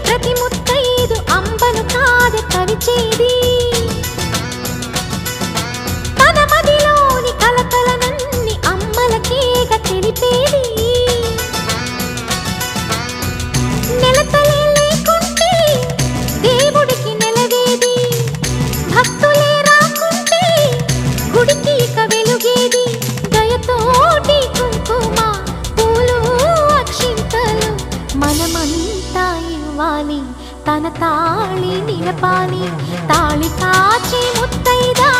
ప్రతి ముత్తైదు అంబను కాదు కవిచేది తన మదిలోని కలకలనన్ని అమ్మలకేగ తెలిపేది నెలతలే లేకుంటే దేవుడికి నెలవేది భక్తులే రాకుంటే గుడికి ఇక వెలుగేది దయతోటి కుంకుమ పూలు అక్షింతలు మనమంతా ఇవ్వాలి తన తాళి నిలపాలి తాళి కాచి ముత్తైదా